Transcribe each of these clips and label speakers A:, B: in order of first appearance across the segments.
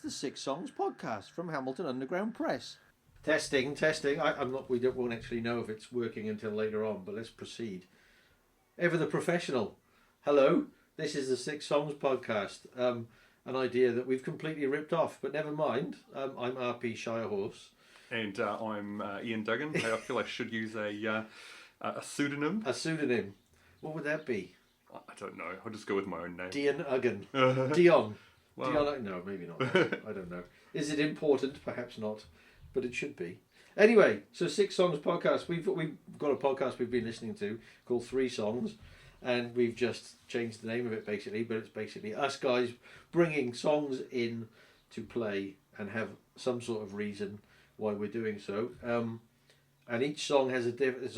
A: the Six Songs podcast from Hamilton Underground Press.
B: Testing. We won't actually know if it's working until later on, but let's proceed. Ever the professional. Hello, this is the Six Songs podcast. An idea that we've completely ripped off, but never mind. I'm RP Shirehorse.
C: And I'm Ian Duggan. I feel I should use a pseudonym.
B: A pseudonym. What would that be?
C: I don't know. I'll just go with my own name.
B: Dion Uggan. Dion.
C: Well,
B: Dion. No, maybe not. I don't know. Is it important? Perhaps not. But it should be. Anyway, so Six Songs podcast. We've got a podcast we've been listening to called Three Songs, and we've just changed the name of it basically. But it's basically us guys bringing songs in to play and have some sort of reason why we're doing so. And each song has a different.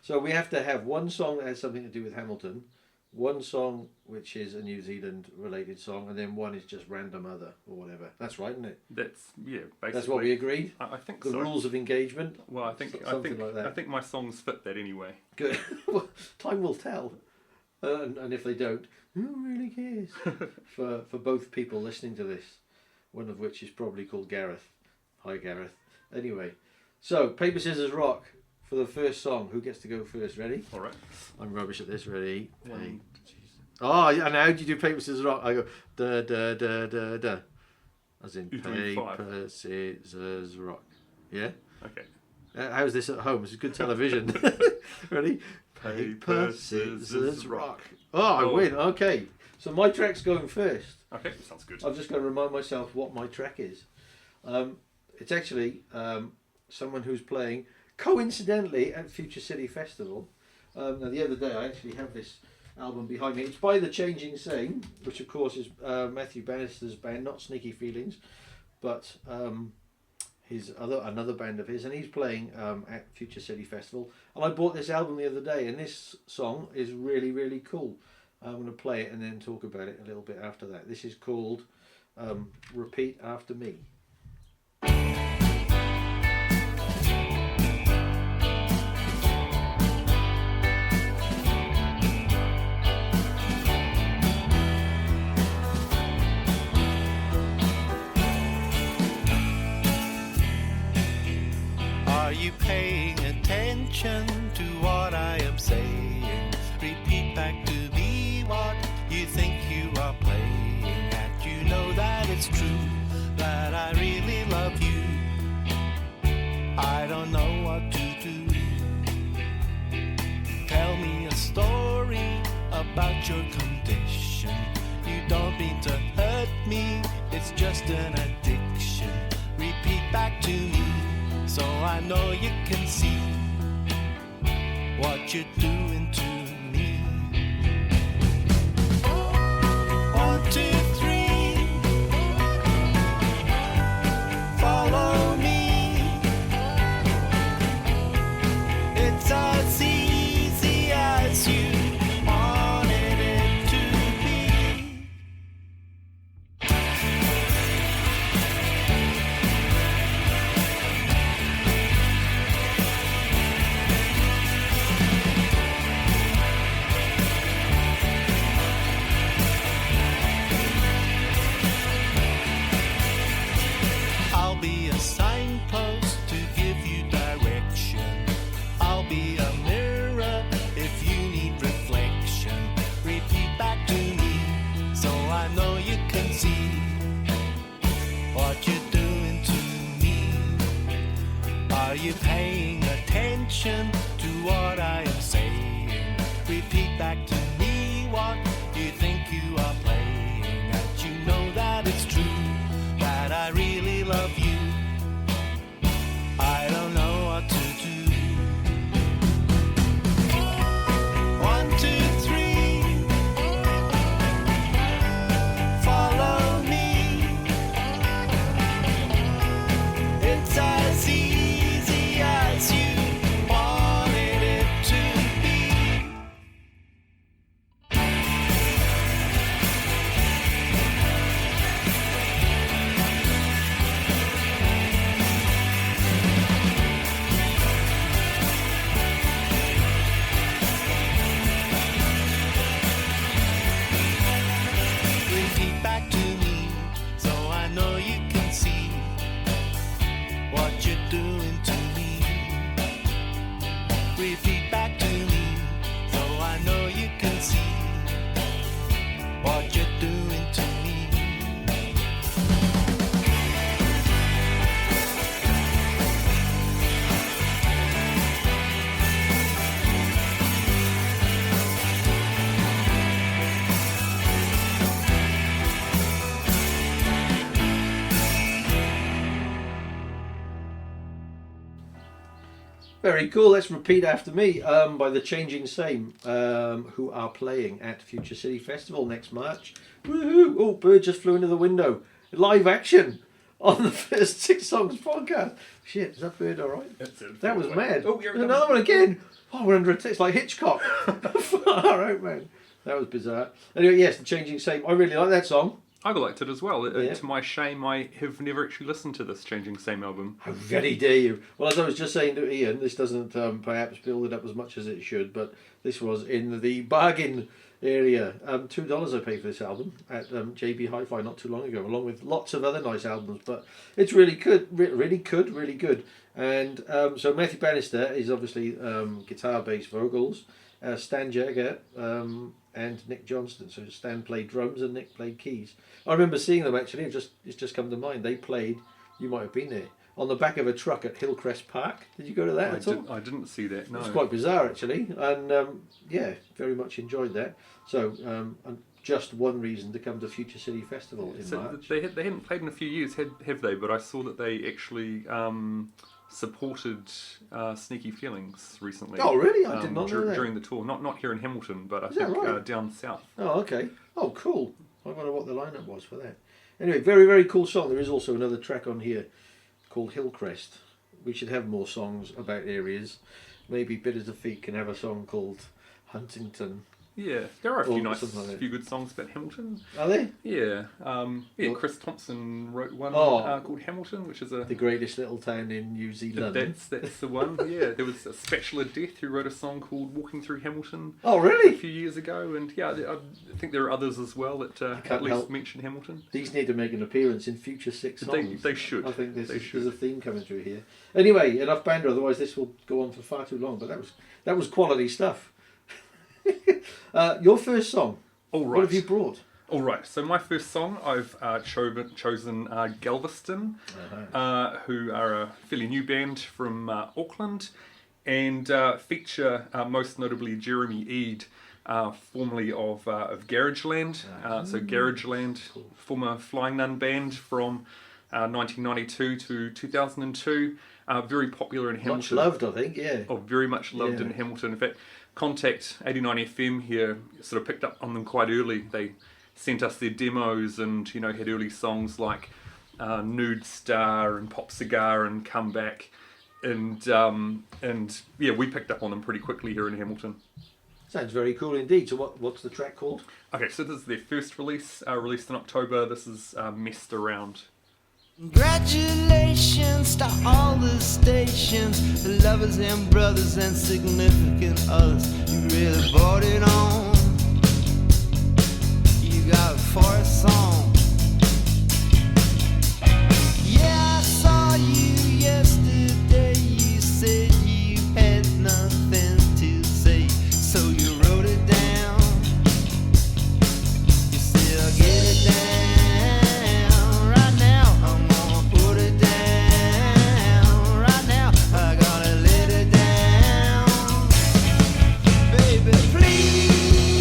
B: So we have to have one song that has something to do with Hamilton, one song which is a New Zealand related song, and then one is just random other or whatever. That's right, isn't it?
C: Basically.
B: That's what we agreed.
C: I think
B: the
C: so.
B: rules of engagement.
C: Well, I think
B: like that.
C: I think my songs fit that anyway.
B: Good. Well, time will tell. And if they don't, who really cares? for both people listening to this, one of which is probably called Gareth. Hi, Gareth. Anyway, so paper scissors rock. For the first song, who gets to go first? Ready?
C: All right.
B: I'm rubbish at this. Ready?
C: One.
B: Oh, yeah, and how do you do paper, scissors, rock? I go da da da da da. As in paper, scissors, rock. Yeah?
C: Okay.
B: How's this at home? This is good television. Ready? Paper, scissors, rock. Oh, I win. Okay. So my track's going first.
C: Okay, sounds good.
B: I'm just going to remind myself what my track is. It's actually someone who's playing coincidentally at Future City Festival. Now the other day I actually have this album behind me. It's by The Changing Same, which of course is Matthew Bannister's band, not Sneaky Feelings, but another band of his, and he's playing at Future City Festival. And I bought this album the other day, and this song is really, really cool. I'm going to play it and then talk about it a little bit after that. This is called Repeat After Me.
D: Are you paying attention to what I am saying? Repeat back to me what you think you are playing at. You know that it's true, that I really love you. I don't know what to do. Tell me a story about your condition. You don't mean to hurt me, it's just an addiction. Repeat back to me, so I know you can see what you're doing to me. 1, 2, 3. Follow me. It's as easy as you wanted it to be. I'll be a signpost to give you direction. I'll be a mirror if you need reflection. Repeat back to me so I know you can see what you're doing to me. Are you paying attention to what I am saying? Repeat back to me what you think you are playing at. You know that it's true, that I really love you. I don't know what to do. 1, 2, 3. Follow me. It's as easy as you wanted it to be.
B: Very cool. Let's repeat after me by the Changing Same, who are playing at Future City Festival next March. Woohoo! Oh, bird just flew into the window. Live action on the first 6 Songs podcast. Shit, is that bird all right? That was mad.
C: Oh, here it
B: Another
C: comes.
B: one again. Oh, we're under attack. It's like Hitchcock. Far out, man. That was bizarre. Anyway, yes, the Changing Same. I really like that song.
C: I liked it as well.
B: Yeah.
C: To my shame, I have never actually listened to this Changing Same album.
B: How very dare you? Well, as I was just saying to Ian, this doesn't perhaps build it up as much as it should, but this was in the bargain area. $2 I paid for this album at JB Hi-Fi not too long ago, along with lots of other nice albums. But it's really good, really good. And so Matthew Bannister is obviously guitar, bass, vocals. Stan Jagger and Nick Johnston. So Stan played drums and Nick played keys. I remember seeing them actually. It's just come to mind. They played. You might have been there on the back of a truck at Hillcrest Park. Did you go to that at all?
C: I didn't see that. No.
B: It's quite bizarre actually, and yeah, very much enjoyed that. So and just one reason to come to Future City Festival in March.
C: They hadn't played in a few years, have they? But I saw that they actually supported Sneaky Feelings recently.
B: Oh really? I did not know that.
C: During the tour, not here in Hamilton, but I
B: Is that
C: think
B: right?
C: down south.
B: Oh okay. Oh cool. I wonder what the lineup was for that. Anyway, very very cool song. There is also another track on here called Hillcrest. We should have more songs about areas. Maybe Bitter Defeat can have a song called Huntington.
C: Yeah, there are a
B: Or
C: few nice,
B: something like that.
C: few good songs about Hamilton.
B: Are they?
C: Yeah,
B: Well-
C: Chris Thompson wrote one
B: Oh.
C: called Hamilton, which is a
B: The greatest little town in New Zealand.
C: that's the one. Yeah, there was a Spatula Death who wrote a song called Walking Through Hamilton
B: Oh
C: a
B: really?
C: few years ago, and yeah, I think there are others as well that
B: can't
C: at least
B: help.
C: mention Hamilton.
B: These need to make an appearance in future 6 songs.
C: They should.
B: I think
C: They
B: there's
C: should.
B: a theme coming through here. Anyway, enough banter, otherwise this will go on for far too long. But that was quality stuff. Your first song.
C: All right.
B: What have you brought?
C: All right. So my first song, I've chosen Galveston, who are a fairly new band from Auckland, and feature most notably Jeremy Eade, formerly of Garageland. So Garageland, former Flying Nun band from 1992 to 2002. Very popular in Hamilton.
B: Much loved, I think. Yeah.
C: Oh, very much loved
B: Yeah.
C: in Hamilton. In fact, Contact 89 FM here sort of picked up on them quite early. They sent us their demos and, had early songs like Nude Star and Pop Cigar and Come Back. And yeah, we picked up on them pretty quickly here in Hamilton.
B: Sounds very cool indeed. So what's the track called?
C: Okay, so this is their first release, released in October. This is Messed Around.
D: Congratulations to all the stations, the lovers and brothers and significant others. You really brought it on. You got for a song. Yeah, I saw you yesterday. You said you had nothing to say, so you wrote it down. You said I'll get it down. Please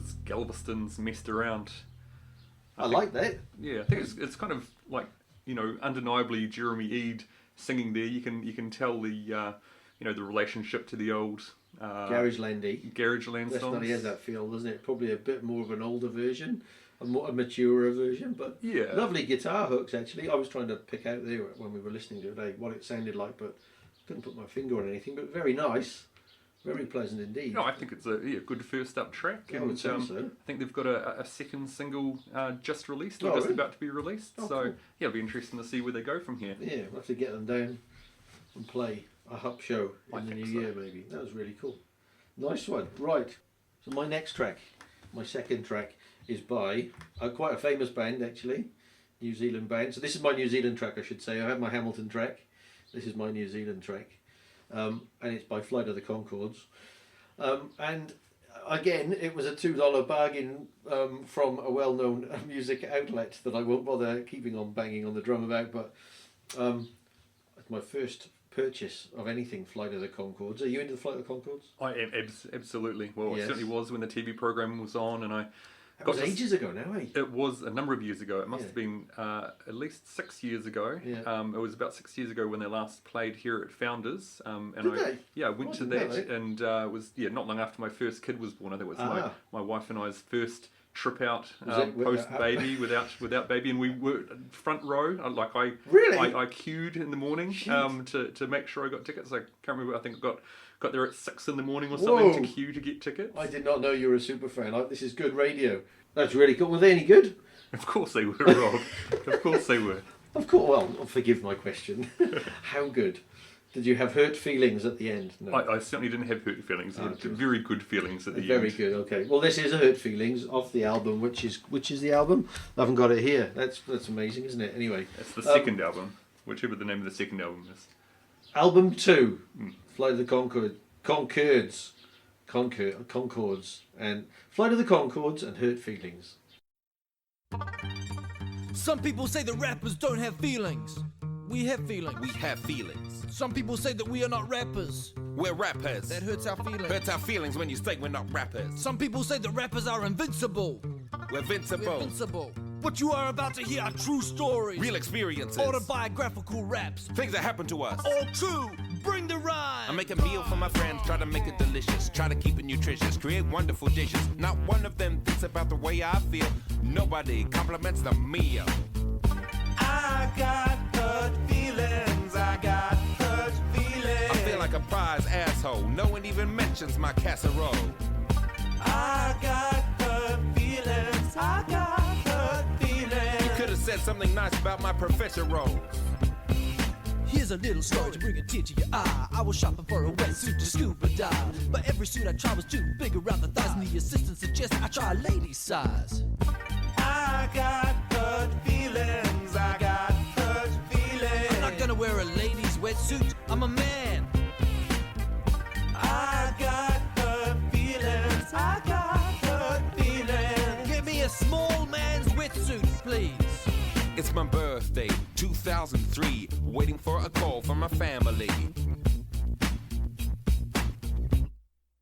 C: as Galveston's Messed Around.
B: I like that.
C: Yeah, I think it's kind of like, undeniably Jeremy Eade singing there. You can tell the the relationship to the old
B: Garageland-y.
C: Garageland songs.
B: Definitely has that feel, doesn't it? Probably a bit more of an older version, a maturer version, but
C: Yeah.
B: lovely guitar hooks actually. I was trying to pick out there when we were listening to it what it sounded like, but couldn't put my finger on anything. But very nice, very pleasant indeed.
C: No, I think it's a good first up track,
B: I would say so.
C: I think they've got a second single just released, or
B: Oh,
C: just
B: really?
C: about to be released.
B: Oh,
C: so
B: cool.
C: yeah, it'll be interesting to see where they go from here.
B: Yeah, we'll have to get them down and play a Hup show
C: I
B: in the
C: think
B: new
C: so.
B: year maybe. That was really cool. Nice one. Right. So my next track, my second track, is by quite a famous band actually, New Zealand band. So this is my New Zealand track, I should say. I have my Hamilton track. This is my New Zealand track. And it's by Flight of the Conchords. And again, it was a $2 bargain from a well-known music outlet that I won't bother keeping on banging on the drum about, but it's my first purchase of anything Flight of the Conchords. Are you into the Flight of the Conchords?
C: I am absolutely. Well,
B: Yes.
C: I certainly was when the TV program was on, and I
B: That was
C: got to
B: ages ago now, eh?
C: It was a number of years ago. It must
B: Yeah.
C: have been at least 6 years ago.
B: Yeah.
C: It was about 6 years ago when they last played here at Founders. And
B: Did they?
C: I went
B: I
C: to
B: didn't know
C: that,
B: that.
C: and it was not long after my first kid was born. I think it was my wife and I's first trip out
B: Was it with-
C: post baby without baby, and we were front row.
B: Really?
C: I queued in the morning to make sure I got tickets. I can't remember. I think I got there at 6 in the morning or something to
B: Whoa.
C: queue to get tickets.
B: I did not know you were a super fan. This is good radio. That's really cool. Were they any good?
C: Of course they were, Rob. Of course they were.
B: Of course. Well, forgive my question. How good? Did you have hurt feelings at the end? No.
C: I certainly didn't have hurt feelings. I had very good feelings at the
B: Very
C: end.
B: good. Okay. Well, this is a Hurt Feelings off the album, which is the album. I haven't got it here. That's amazing, isn't it? Anyway,
C: It's the second album, whichever the name of the second album is.
B: album 2, Flight of the Conchords, and Flight of the Conchords and Hurt Feelings.
E: Some people say that rappers don't have feelings. We have feelings.
F: We have feelings.
E: Some people say that we are not rappers.
F: We're rappers.
E: That hurts our feelings.
F: Hurts our feelings when you say we're not rappers.
E: Some people say that rappers are invincible.
F: We're vincible.
E: Invincible. What you are about to hear are true stories.
F: Real experiences.
E: Autobiographical raps.
F: Things that happen to us.
E: All true. Bring the rhyme.
F: I make a meal for my friends, try to make it delicious, try to keep it nutritious, create wonderful dishes. Not one of them thinks about the way I feel. Nobody compliments the meal. I got hurt feelings. I got hurt feelings. I feel like a prize asshole. No one even mentions my casserole. I got hurt feelings. I got hurt feelings. You could have said something nice about my professor roles.
E: Here's a little story to bring a tear to your eye. I was shopping for a wetsuit to scuba dive, but every suit I tried was too big around the thighs, and the assistant suggested I try a lady size.
F: I got hurt feelings. I got hurt feelings.
E: I'm not gonna wear a lady's wetsuit. I'm a man.
F: I got hurt feelings. I got hurt feelings.
E: Give me a small man's wetsuit, please.
F: It's my birthday, 2003. Waiting for a call from my family.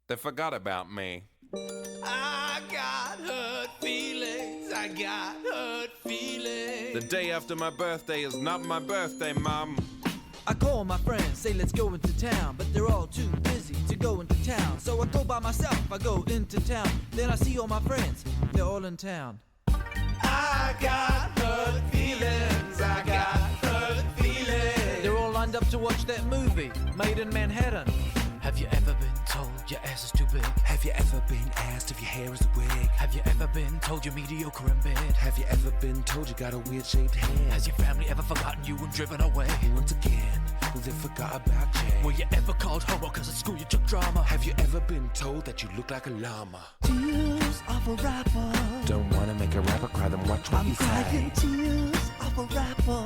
F: They forgot about me.
E: I got hurt feelings. I got hurt feelings.
F: The day after my birthday is not my birthday, Mom.
E: I call my friends, say let's go into town, but they're all too busy to go into town. So I go by myself, I go into town. Then I see all my friends, they're all in town.
F: I got hurt feelings. I got hurt feelings.
E: They're all lined up to watch that movie, Made in Manhattan. Have you ever been told your ass is too big?
F: Have you ever been asked if your hair is a wig?
E: Have you ever been told you're mediocre in bed?
F: Have you ever been told you got a weird shaped head?
E: Has your family ever forgotten you and driven away?
F: Once again, they forgot about Jay.
E: Were you ever called homo cause at school you took drama?
F: Have you ever been told that you look like a llama?
E: Tears of a rapper.
F: Don't wanna make a rapper cry, then watch what you say.
E: tears of a rapper.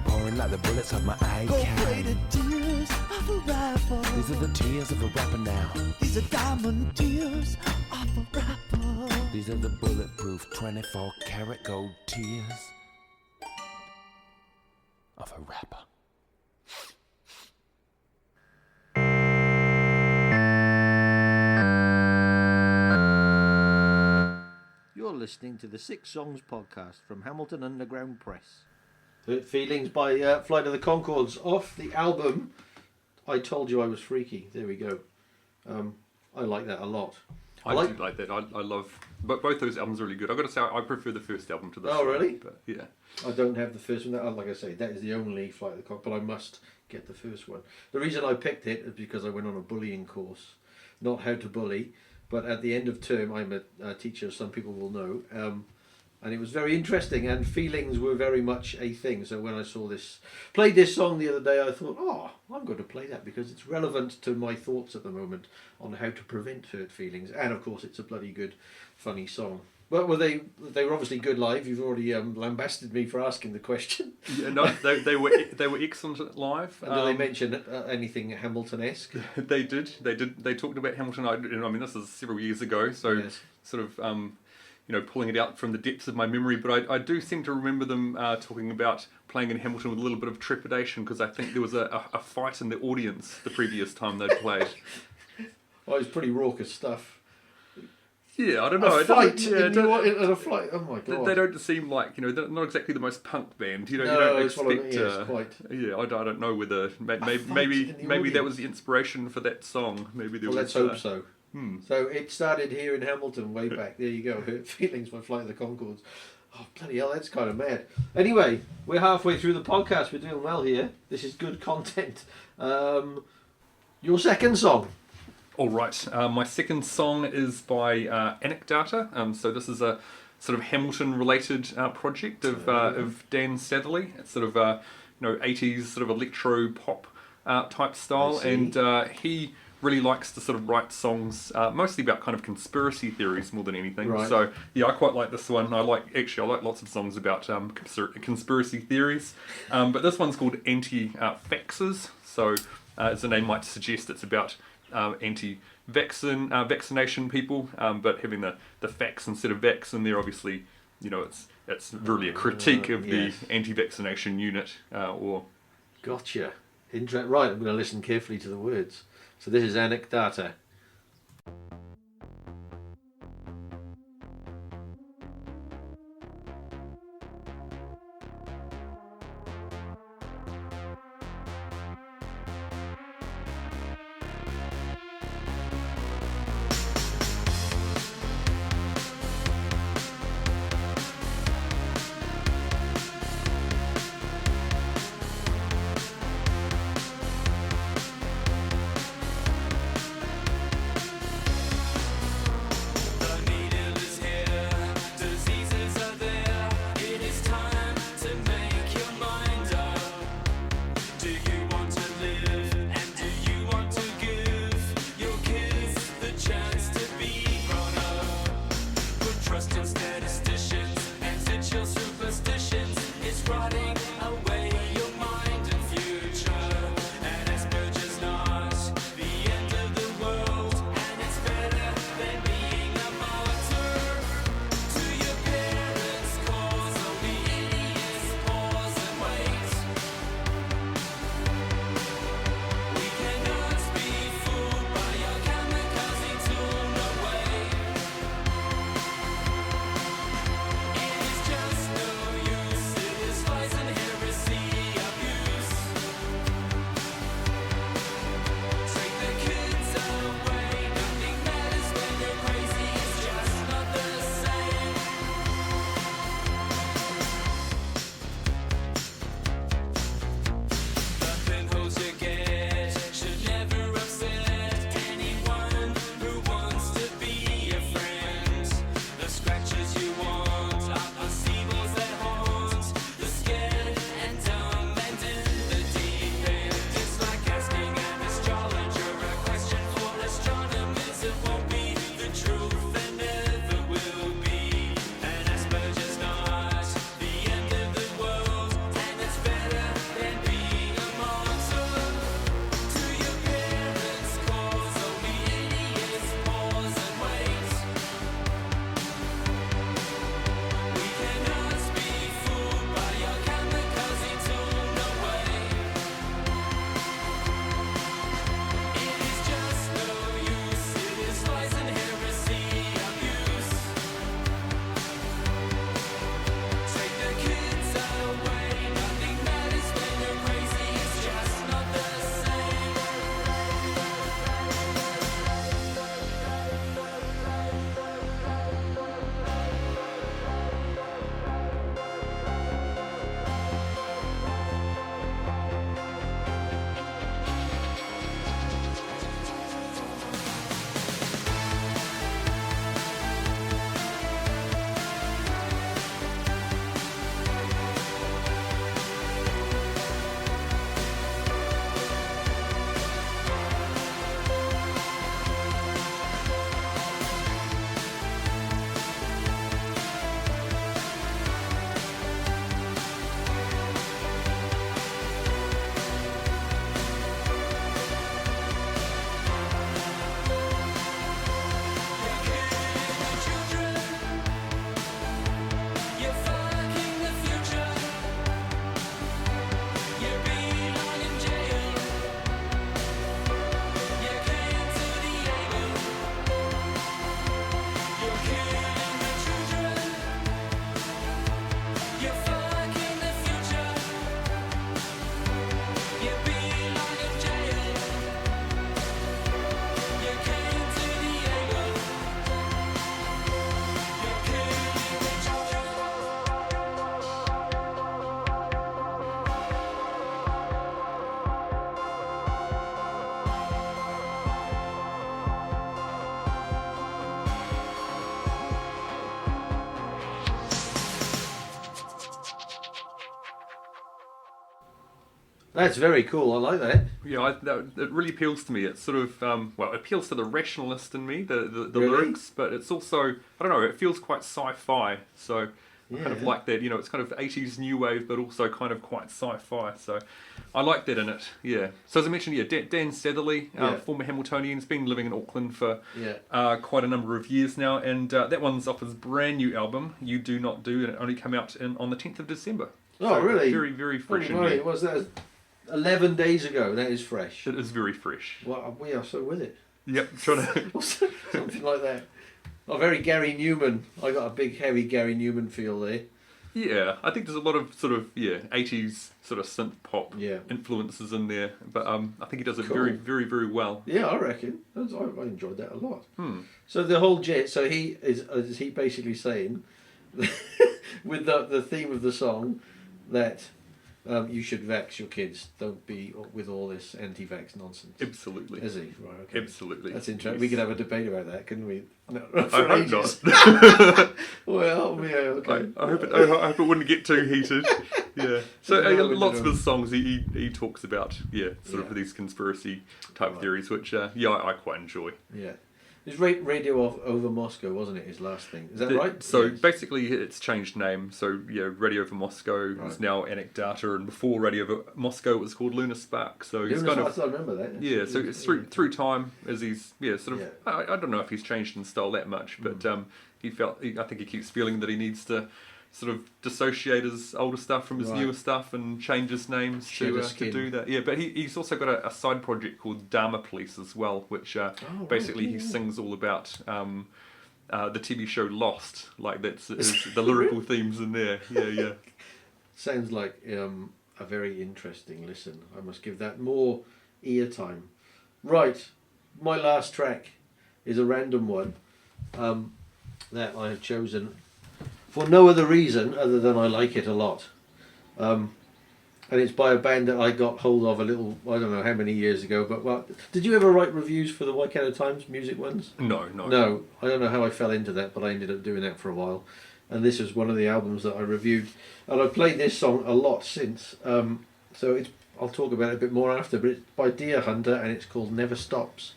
F: Pouring like the bullets of my eye
E: Gold-plated tears of a rapper.
F: These are the tears of a rapper now.
E: These are diamond tears of a rapper.
F: These are the bulletproof 24 karat gold tears of a rapper.
A: You're listening to the Six Songs podcast from Hamilton Underground Press.
B: Hurt Feelings by Flight of the Conchords off the album I Told You I Was Freaky. There we go. I like that a lot.
C: I do like that. I love... But both those albums are really good. I've got to say, I prefer the first album to this
B: Oh,
C: one,
B: really?
C: But, yeah.
B: I don't have the first one. Like I say, that is the only Flight of the Conchords, but I must get the first one. The reason I picked it is because I went on a bullying course. Not how to bully, but at the end of term, I'm a teacher, some people will know, and it was very interesting, and feelings were very much a thing. So when I played this song the other day, I thought, oh, I'm going to play that because it's relevant to my thoughts at the moment on how to prevent hurt feelings. And of course, it's a bloody good, funny song. Well, they were obviously good live. You've already lambasted me for asking the question.
C: Yeah, no, they were excellent live.
B: And did they mention anything Hamilton-esque?
C: They did. They talked about Hamilton. I mean, this is several years ago, so
B: Yes.
C: sort of, pulling it out from the depths of my memory. But I do seem to remember them talking about playing in Hamilton with a little bit of trepidation because I think there was a fight in the audience the previous time they'd played.
B: Well, it was pretty raucous stuff.
C: Yeah, I don't know.
B: A flight in a flight. Oh my god!
C: They don't seem like they're not exactly the most punk band. You
B: No,
C: don't
B: it's what I mean,
C: expect.
B: yes, quite.
C: Yeah, I don't know whether maybe
B: in the
C: maybe that
B: audience.
C: was the inspiration for that song. Maybe there
B: Well,
C: was.
B: let's hope so.
C: Hmm.
B: So it started here in Hamilton way back. There you go. Hurt Feelings by Flight of the Conchords. Oh, bloody hell, that's kind of mad. Anyway, we're halfway through the podcast. We're doing well here. This is good content. Your second song.
C: All right. My second song is by Anecdata. So this is a sort of Hamilton-related project of Dan Satherley. It's sort of 80s sort of electro pop type style, and he really likes to sort of write songs mostly about kind of conspiracy theories more than anything.
B: Right.
C: So yeah, I quite like this one. I like lots of songs about conspiracy theories, but this one's called Anti-Vaxxers. So as the name might suggest, it's about vaccination people, but having the facts instead of vax in there, obviously, it's really a critique of
B: yes.
C: the anti-vaccination unit.
B: Gotcha. Right, I'm going to listen carefully to the words. So this is Anecdata. That's very cool. I like that.
C: Yeah, it really appeals to me. It's sort of, it appeals to the rationalist in me, the
B: Really?
C: lyrics, but it's also, I don't know, it feels quite sci-fi. So I kind of
B: Yeah.
C: like that, it's kind of 80s new wave, but also kind of quite sci-fi. So I like that in it, yeah. So as I mentioned, Dan Satherley,
B: Yeah.
C: former Hamiltonian, has been living in Auckland for
B: Yeah.
C: quite a number of years now, and that one's off his brand new album, You Do Not Do, and it only came out on the 10th of December.
B: Oh,
C: So
B: really?
C: Very, very fresh.
B: Oh, right. Was that 11 days ago? That is fresh.
C: It is very fresh.
B: Well, we are so with it.
C: Yep, trying to...
B: Something like that. Oh, very Gary Newman. I got a big, heavy Gary Newman feel there.
C: Yeah, I think there's a lot of sort of 80s sort of synth pop
B: Yeah.
C: influences in there, but I think he does it
B: Cool.
C: very, very, very well.
B: Yeah, I reckon. I enjoyed that a lot. So the whole jet. So he is he basically saying, with the theme of the song, that you should vax your kids. Don't be with all this anti-vax nonsense.
C: Absolutely.
B: Is he? Right. Okay.
C: Absolutely.
B: That's interesting.
C: Yes.
B: We could have a debate about that, couldn't we? No,
C: I
B: for
C: hope
B: ages.
C: not.
B: Well, yeah. Okay.
C: I hope it wouldn't get too heated. Yeah. So
B: No,
C: lots of
B: no.
C: his songs he talks about sort
B: Yeah.
C: of these conspiracy type
B: Right.
C: theories, which I quite enjoy.
B: Yeah. It was Radio Over Moscow, wasn't it? His last thing. Is that right?
C: So
B: Yes.
C: basically, it's changed name. So Radio Over Moscow
B: Right.
C: is now Anecdata, and before Radio Over Moscow, it was called Lunar Spark. So he's
B: Lunar
C: kind of
B: Spark, I remember that.
C: yeah. So it's through time as he's sort of.
B: Yeah.
C: I don't know if he's changed in style that much, but I think he keeps feeling that he needs to sort of dissociate his older stuff from his
B: Right.
C: newer stuff and change his names
B: Shed his
C: to
B: skin.
C: do that. Yeah, but he's also got a side project called Dharma Police as well, which
B: right,
C: basically he
B: yeah.
C: sings all about the TV show Lost. Like that's the lyrical themes in there. Yeah.
B: Sounds like a very interesting listen. I must give that more ear time. Right, my last track is a random one that I have chosen for no other reason other than I like it a lot. And it's by a band that I got hold of I don't know how many years ago, but did you ever write reviews for the Waikato Times music ones?
C: No.
B: No, I don't know how I fell into that, but I ended up doing that for a while. And this was one of the albums that I reviewed. And I've played this song a lot since. So I'll talk about it a bit more after, but it's by Deer Hunter and it's called Never Stops.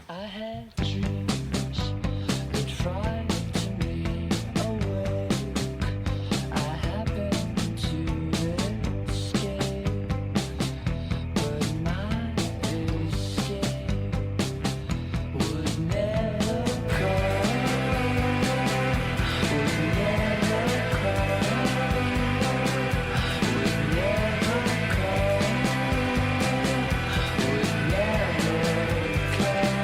G: I had dreams that frightened me awake. I happened to escape, but my escape would never come. Would never come. Would never come. Would never come.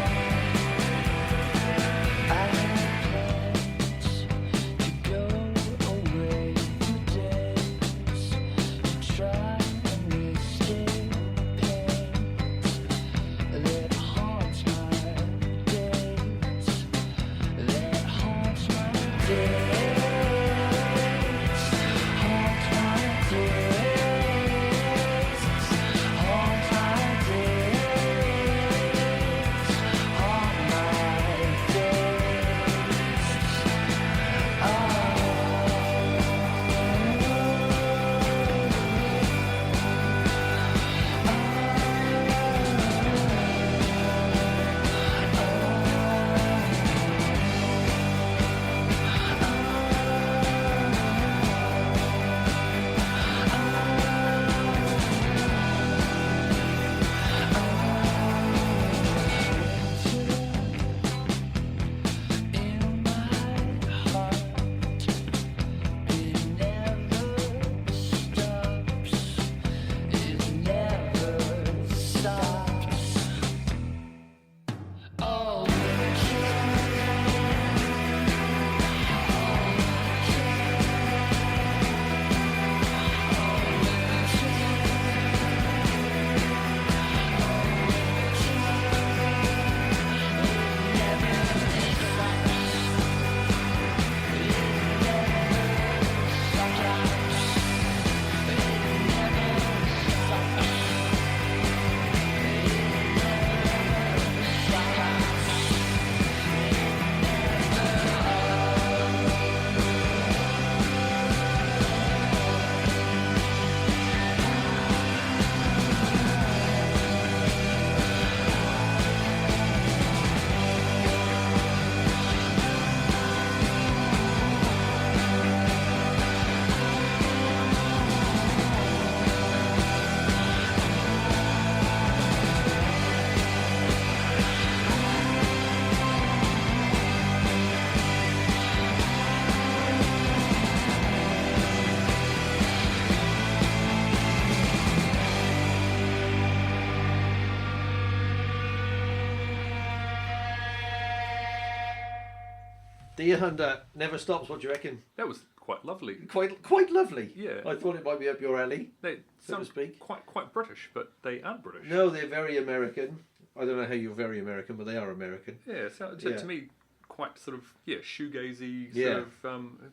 B: Deer Hunter never stops. What do you reckon?
C: That was quite lovely.
B: Quite lovely.
C: Yeah.
B: I thought it might be up your alley.
C: They
B: So to
C: sound
B: speak.
C: quite British, but they aren't British.
B: No, they're very American. I don't know how you're very American, but they are American.
C: Yeah, so
B: Yeah.
C: to me, quite sort of shoegazy,
B: Yeah.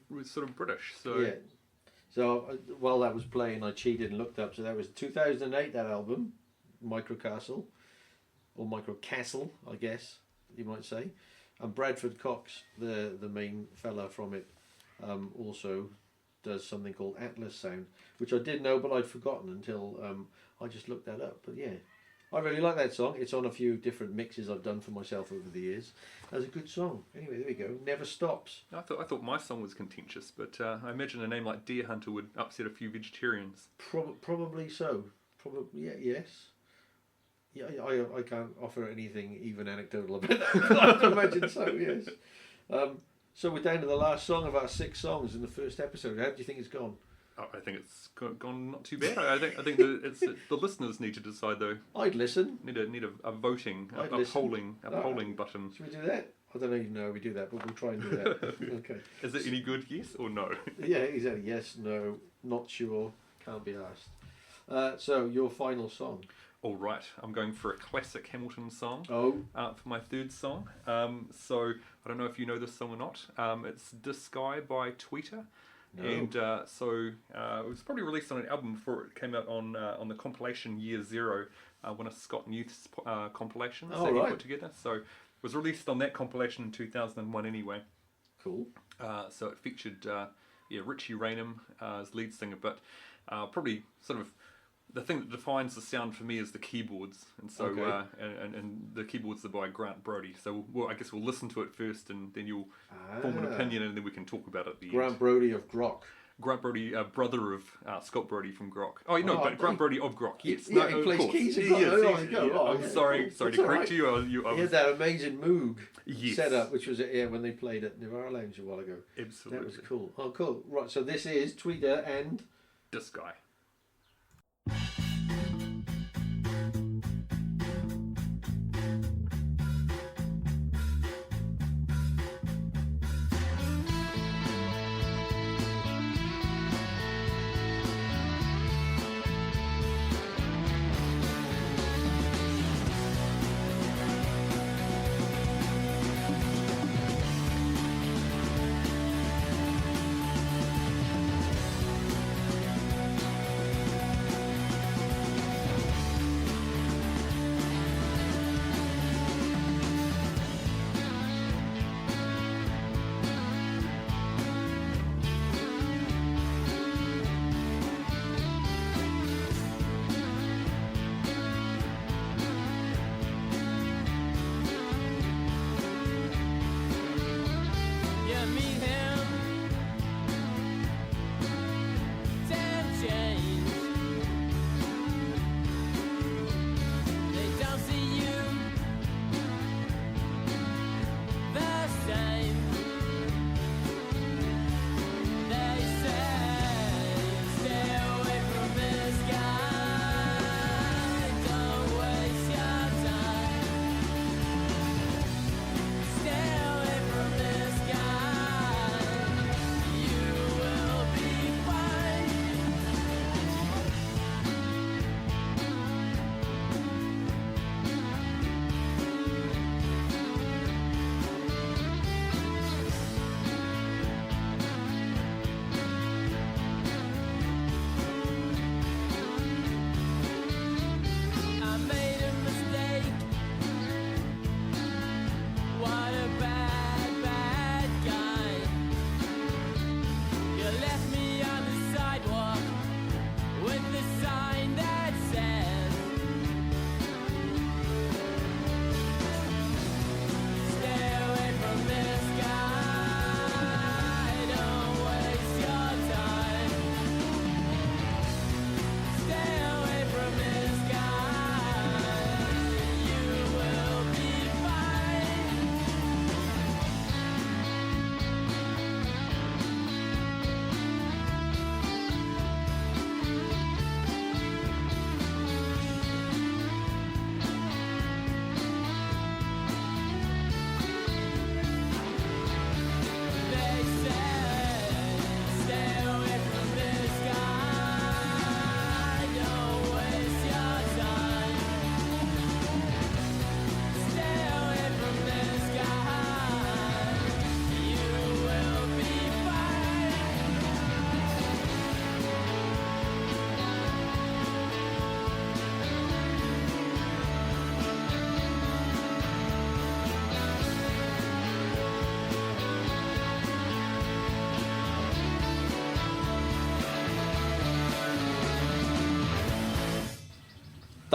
C: was sort of British. So
B: Yeah. So while that was playing, I cheated and looked up. So that was 2008. That album, Microcastle, or Microcastle, I guess you might say. And Bradford Cox, the main fella from it, also does something called Atlas Sound, which I did know, but I'd forgotten until I just looked that up. But yeah, I really like that song. It's on a few different mixes I've done for myself over the years. That's a good song. Anyway, there we go. Never Stops.
C: I thought my song was contentious, but I imagine a name like Deer Hunter would upset a few vegetarians.
B: Probably so. Probably, yeah, yes. Yeah, I can't offer anything even anecdotal about that, but I would imagine so, yes. So we're down to the last song of our 6 songs in the first episode. How do you think it's gone?
C: Oh, I think it's gone not too bad. I think the listeners need to decide though.
B: I'd listen.
C: Need a voting,
B: I'd
C: a
B: listen.
C: polling button.
B: Should we do that? I don't even know how we do that, but we'll try and do that. Okay.
C: Is it any good? Yes or no?
B: Yeah, exactly. Yes, no, not sure, can't be asked. So your final song.
C: All right, I'm going for a classic Hamilton song.
B: Oh.
C: For my third song. So I don't know if you know this song or not. It's Disguy by Tweeter.
B: No.
C: And it was probably released on an album before it came out on the compilation Year Zero, one of Scott Newth's compilations
B: Oh,
C: that he
B: right.
C: put together. So it was released on that compilation in 2001 anyway.
B: Cool.
C: So it featured Richie Raynham as lead singer, but probably sort of the thing that defines the sound for me is the keyboards, and so
B: Okay.
C: and the keyboards are by Grant Brody. So I guess we'll listen to it first, and then you'll form an opinion, and then we can talk about it at the
B: Grant
C: end.
B: Brody of Grok.
C: Grant Brody, brother of Scott Brody from Grok. Oh, no,
B: Oh,
C: but Grant Brody of Grok. Yes,
B: Yeah,
C: no,
B: he
C: of
B: plays
C: course.
B: keys in
C: He
B: Grok.
C: is,
B: Oh,
C: he's-
B: there you go.
C: yeah,
B: Oh,
C: I'm
B: yeah.
C: sorry
B: That's
C: to
B: all
C: correct
B: right.
C: you. I
B: He
C: was
B: had that amazing Moog
C: Yes.
B: setup, which was when they played at Nirvana Lounge a while ago.
C: absolutely
B: That was cool. Oh, cool. Right, so this is Tweeter and...
C: this guy.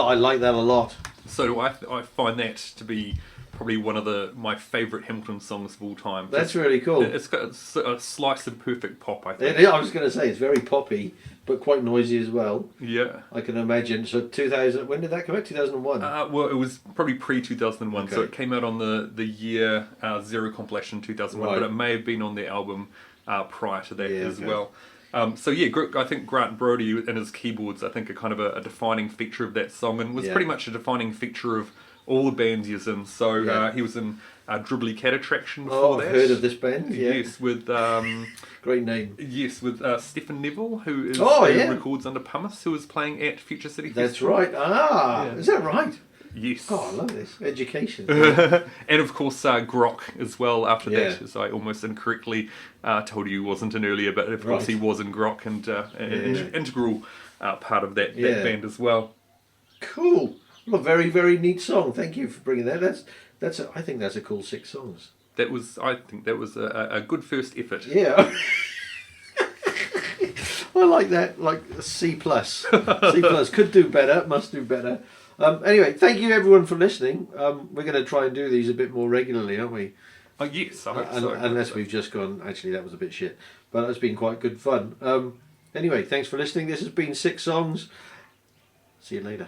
B: I like that a lot.
C: So do I. I find that to be probably one of my favourite Hamilton songs of all time.
B: That's really cool.
C: It's got a slice of perfect pop, I think.
B: I was going to say, it's very poppy, but quite noisy as well.
C: Yeah.
B: I can imagine. So 2000, when did that come out? 2001?
C: Well, it was probably pre-2001, so
B: Okay.
C: it came out on the year Zero compilation 2001,
B: Right.
C: but it may have been on the album prior to that
B: Yeah,
C: as
B: okay.
C: well. So yeah, I think Grant Brody and his keyboards, I think, are kind of a defining feature of that song, and was
B: Yeah.
C: pretty much a defining feature of all the bands he was in. So
B: Yeah.
C: he was in Dribbly Cat Attraction
B: Oh,
C: before
B: I've
C: that.
B: heard of this band. Yeah.
C: Yes, with
B: Great name.
C: Stephen Neville, who
B: Oh, yeah.
C: records under Pumice, who was playing at Future City
B: That's
C: Festival.
B: right. Ah,
C: Yeah.
B: is that right?
C: Yes.
B: Oh, I love this. Education.
C: And of course, Grok as well after
B: Yeah.
C: that, as I almost incorrectly told you he wasn't in earlier, but of course
B: Right.
C: he was in Grok and an integral part of that
B: Yeah.
C: band as well.
B: Cool. Well, a very, very neat song. Thank you for bringing that. I think that's a cool 6 songs.
C: I think that was a good first effort.
B: Yeah. I like that. Like a C plus. C plus. Could do better. Must do better. Anyway, thank you everyone for listening. We're going to try and do these a bit more regularly, aren't we?
C: Yes, I hope so.
B: Unless we've just gone, actually, that was a bit shit. But it's been quite good fun. Anyway, thanks for listening. This has been 6 songs. See you later.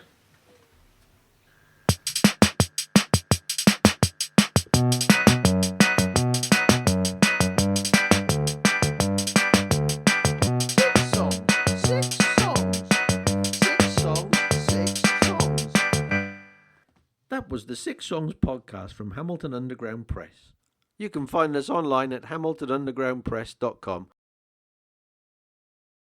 A: That was the 6 Songs podcast from Hamilton Underground Press. You can find us online at hamiltonundergroundpress.com